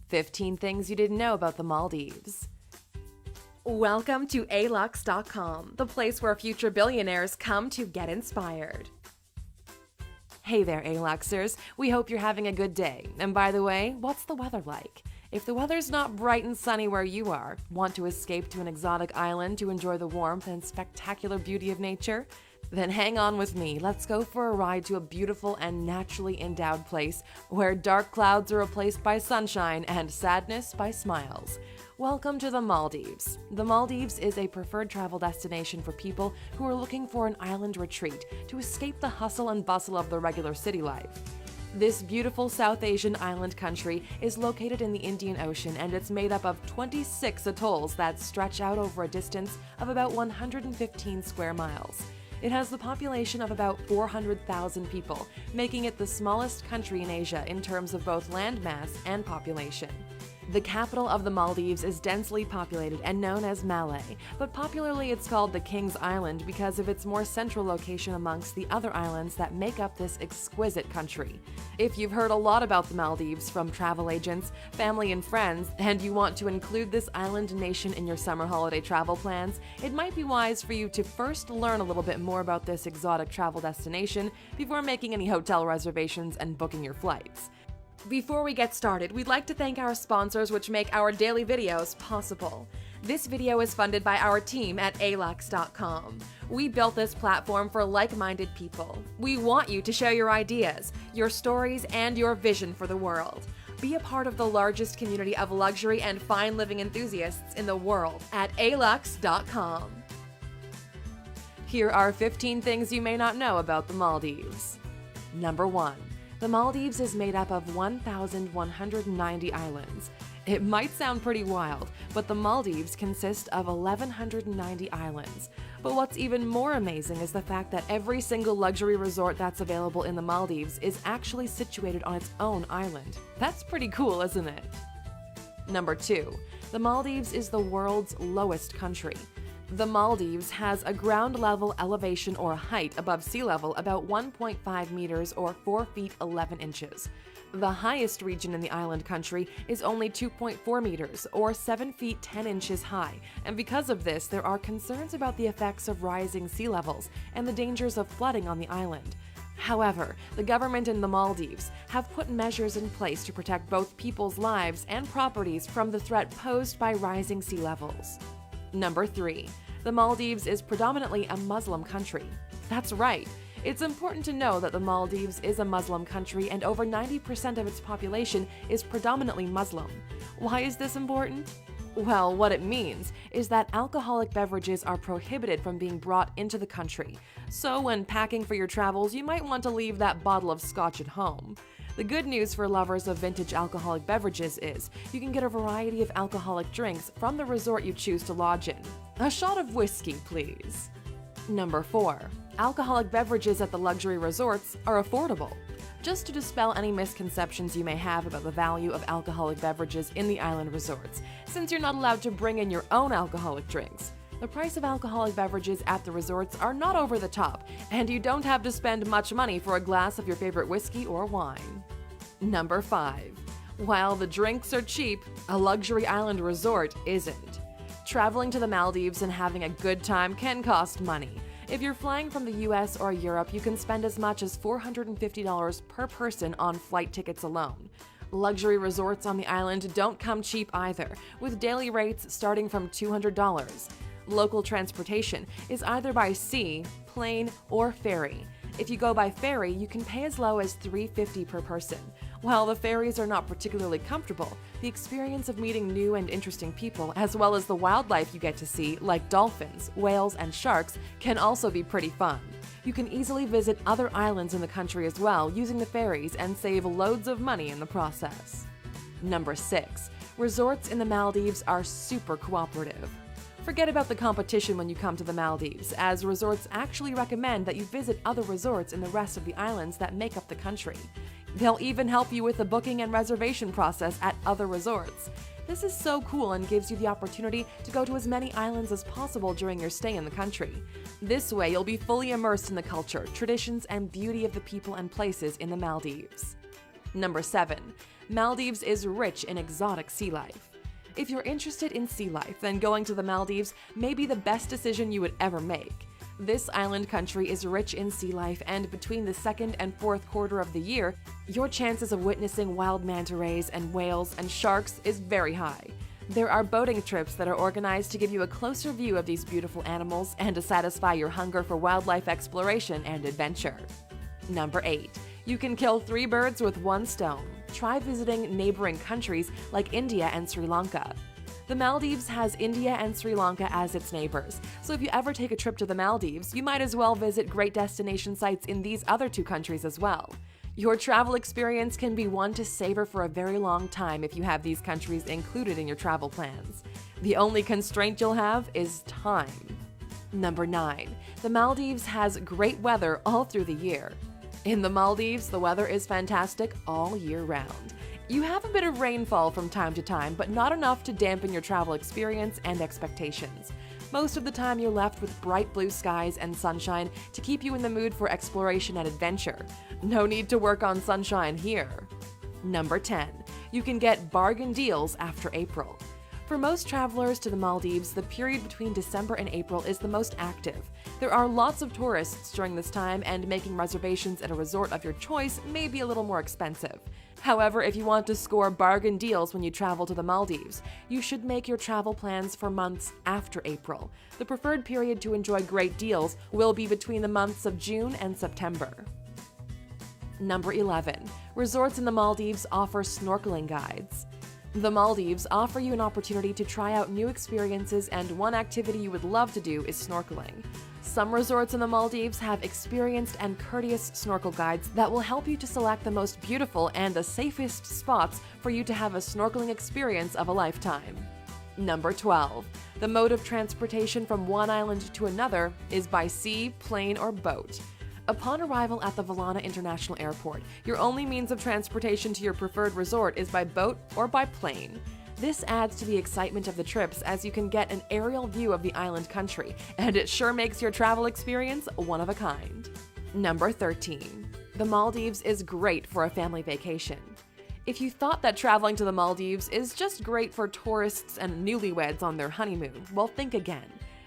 15 Things You Didn't Know About the Maldives. Welcome to alux.com, the place where future billionaires come to get inspired. Hey there, Aluxers. We hope you're having a good day. And by the way, what's the weather like? If the weather's not bright and sunny where you are, want to escape to an exotic island to enjoy the warmth and spectacular beauty of nature? Then hang on with me. Let's go for a ride to a beautiful and naturally endowed place where dark clouds are replaced by sunshine and sadness by smiles. Welcome to the Maldives. The Maldives is a preferred travel destination for people who are looking for an island retreat to escape the hustle and bustle of the regular city life. This beautiful South Asian island country is located in the Indian Ocean, and it's made up of 26 atolls that stretch out over a distance of about 115 square miles. It has the population of about 400,000 people, making it the smallest country in Asia in terms of both land mass and population. The capital of the Maldives is densely populated and known as Malé, but popularly it's called the King's Island because of its more central location amongst the other islands that make up this exquisite country. If you've heard a lot about the Maldives from travel agents, family, and friends, and you want to include this island nation in your summer holiday travel plans, it might be wise for you to first learn a little bit more about this exotic travel destination before making any hotel reservations and booking your flights. Before we get started, we'd like to thank our sponsors which make our daily videos possible. This video is funded by our team at alux.com. We built this platform for like-minded people. We want you to share your ideas, your stories, and your vision for the world. Be a part of the largest community of luxury and fine living enthusiasts in the world at alux.com. Here are 15 things you may not know about the Maldives. Number 1. The Maldives is made up of 1,190 islands. It might sound pretty wild, but the Maldives consist of 1,190 islands. But what's even more amazing is the fact that every single luxury resort that's available in the Maldives is actually situated on its own island. That's pretty cool, isn't it? Number 2. The Maldives is the world's lowest country. The Maldives has a ground level elevation or height above sea level about 1.5 meters or 4 feet 11 inches. The highest region in the island country is only 2.4 meters or 7 feet 10 inches high, and because of this there are concerns about the effects of rising sea levels and the dangers of flooding on the island. However, the government in the Maldives have put measures in place to protect both people's lives and properties from the threat posed by rising sea levels. Number 3. The Maldives is predominantly a Muslim country. That's right. It's important to know that the Maldives is a Muslim country and over 90% of its population is predominantly Muslim. Why is this important? Well, what it means is that alcoholic beverages are prohibited from being brought into the country. So when packing for your travels, you might want to leave that bottle of scotch at home. The good news for lovers of vintage alcoholic beverages is you can get a variety of alcoholic drinks from the resort you choose to lodge in. A shot of whiskey, please. Number 4. Alcoholic beverages at the luxury resorts are affordable. Just to dispel any misconceptions you may have about the value of alcoholic beverages in the island resorts, since you're not allowed to bring in your own alcoholic drinks, the price of alcoholic beverages at the resorts are not over the top, and you don't have to spend much money for a glass of your favorite whiskey or wine. Number 5. While the drinks are cheap, a luxury island resort isn't. Traveling to the Maldives and having a good time can cost money. If you're flying from the US or Europe, you can spend as much as $450 per person on flight tickets alone. Luxury resorts on the island don't come cheap either, with daily rates starting from $200. Local transportation is either by sea, plane, or ferry. If you go by ferry, you can pay as low as $350 per person. While the ferries are not particularly comfortable, the experience of meeting new and interesting people, as well as the wildlife you get to see, like dolphins, whales, and sharks, can also be pretty fun. You can easily visit other islands in the country as well using the ferries and save loads of money in the process. Number 6. Resorts in the Maldives are super cooperative. Forget about the competition when you come to the Maldives, as resorts actually recommend that you visit other resorts in the rest of the islands that make up the country. They'll even help you with the booking and reservation process at other resorts. This is so cool and gives you the opportunity to go to as many islands as possible during your stay in the country. This way, you'll be fully immersed in the culture, traditions, and beauty of the people and places in the Maldives. Number 7. Maldives is rich in exotic sea life. If you're interested in sea life, then going to the Maldives may be the best decision you would ever make. This island country is rich in sea life, and between the second and fourth quarter of the year, your chances of witnessing wild manta rays and whales and sharks is very high. There are boating trips that are organized to give you a closer view of these beautiful animals and to satisfy your hunger for wildlife exploration and adventure. Number 8. You can kill 3 birds with 1 stone. Try visiting neighboring countries like India and Sri Lanka. The Maldives has India and Sri Lanka as its neighbors, so if you ever take a trip to the Maldives, you might as well visit great destination sites in these other 2 countries as well. Your travel experience can be one to savor for a very long time if you have these countries included in your travel plans. The only constraint you'll have is time. Number 9. The Maldives has great weather all through the year. In the Maldives, the weather is fantastic all year round. You have a bit of rainfall from time to time, but not enough to dampen your travel experience and expectations. Most of the time, you're left with bright blue skies and sunshine to keep you in the mood for exploration and adventure. No need to work on sunshine here. Number 10. You can get bargain deals after April. For most travelers to the Maldives, the period between December and April is the most active. There are lots of tourists during this time, and making reservations at a resort of your choice may be a little more expensive. However, if you want to score bargain deals when you travel to the Maldives, you should make your travel plans for months after April. The preferred period to enjoy great deals will be between the months of June and September. Number 11. Resorts in the Maldives offer snorkeling guides. The Maldives offer you an opportunity to try out new experiences, and one activity you would love to do is snorkeling. Some resorts in the Maldives have experienced and courteous snorkel guides that will help you to select the most beautiful and the safest spots for you to have a snorkeling experience of a lifetime. Number 12. The mode of transportation from one island to another is by sea, plane, or boat. Upon arrival at the Valana International Airport, your only means of transportation to your preferred resort is by boat or by plane. This adds to the excitement of the trips, as you can get an aerial view of the island country, and it sure makes your travel experience one of a kind. Number 13. The Maldives is great for a family vacation. If you thought that traveling to the Maldives is just great for tourists and newlyweds on their honeymoon, well, think again.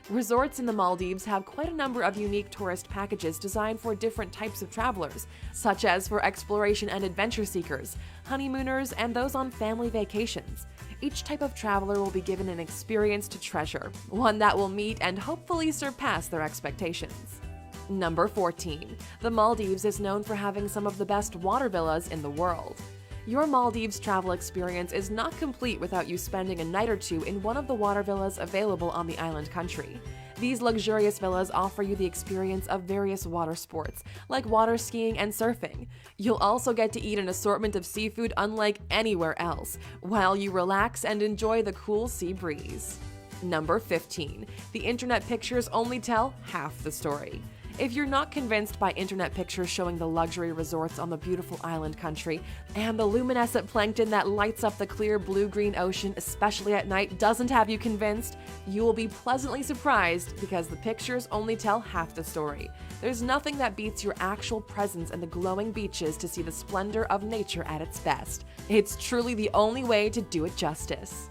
Resorts in the Maldives have quite a number of unique tourist packages designed for different types of travelers, such as for exploration and adventure seekers, honeymooners, and those on family vacations. Each type of traveler will be given an experience to treasure, one that will meet and hopefully surpass their expectations. Number 14. The Maldives is known for having some of the best water villas in the world. Your Maldives travel experience is not complete without you spending a night or 2 in one of the water villas available on the island country. These luxurious villas offer you the experience of various water sports, like water skiing and surfing. You'll also get to eat an assortment of seafood unlike anywhere else, while you relax and enjoy the cool sea breeze. Number 15. The internet pictures only tell half the story. If you're not convinced by internet pictures showing the luxury resorts on the beautiful island country, and the luminescent plankton that lights up the clear blue-green ocean, especially at night, doesn't have you convinced, you will be pleasantly surprised, because the pictures only tell half the story. There's nothing that beats your actual presence in the glowing beaches to see the splendor of nature at its best. It's truly the only way to do it justice.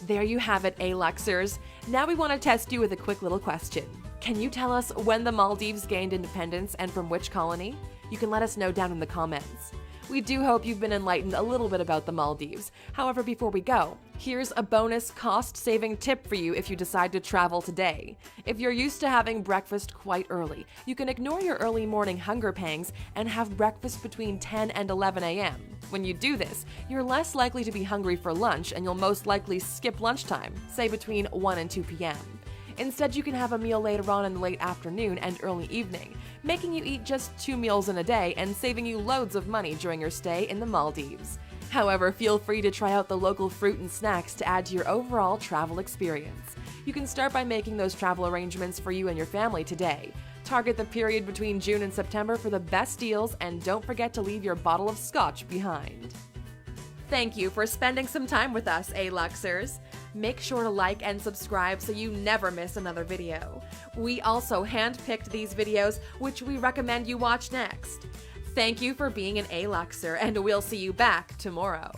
There you have it, A-Luxers. Now we want to test you with a quick little question. Can you tell us when the Maldives gained independence and from which colony? You can let us know down in the comments. We do hope you've been enlightened a little bit about the Maldives. However, before we go, here's a bonus cost-saving tip for you if you decide to travel today. If you're used to having breakfast quite early, you can ignore your early morning hunger pangs and have breakfast between 10 and 11 a.m. When you do this, you're less likely to be hungry for lunch, and you'll most likely skip lunchtime, say between 1 and 2 p.m. Instead, you can have a meal later on in the late afternoon and early evening, making you eat just 2 meals in a day and saving you loads of money during your stay in the Maldives. However, feel free to try out the local fruit and snacks to add to your overall travel experience. You can start by making those travel arrangements for you and your family today. Target the period between June and September for the best deals, and don't forget to leave your bottle of scotch behind. Thank you for spending some time with us, A-Luxers. Make sure to like and subscribe so you never miss another video. We also handpicked these videos, which we recommend you watch next. Thank you for being an A-Luxer, and we'll see you back tomorrow.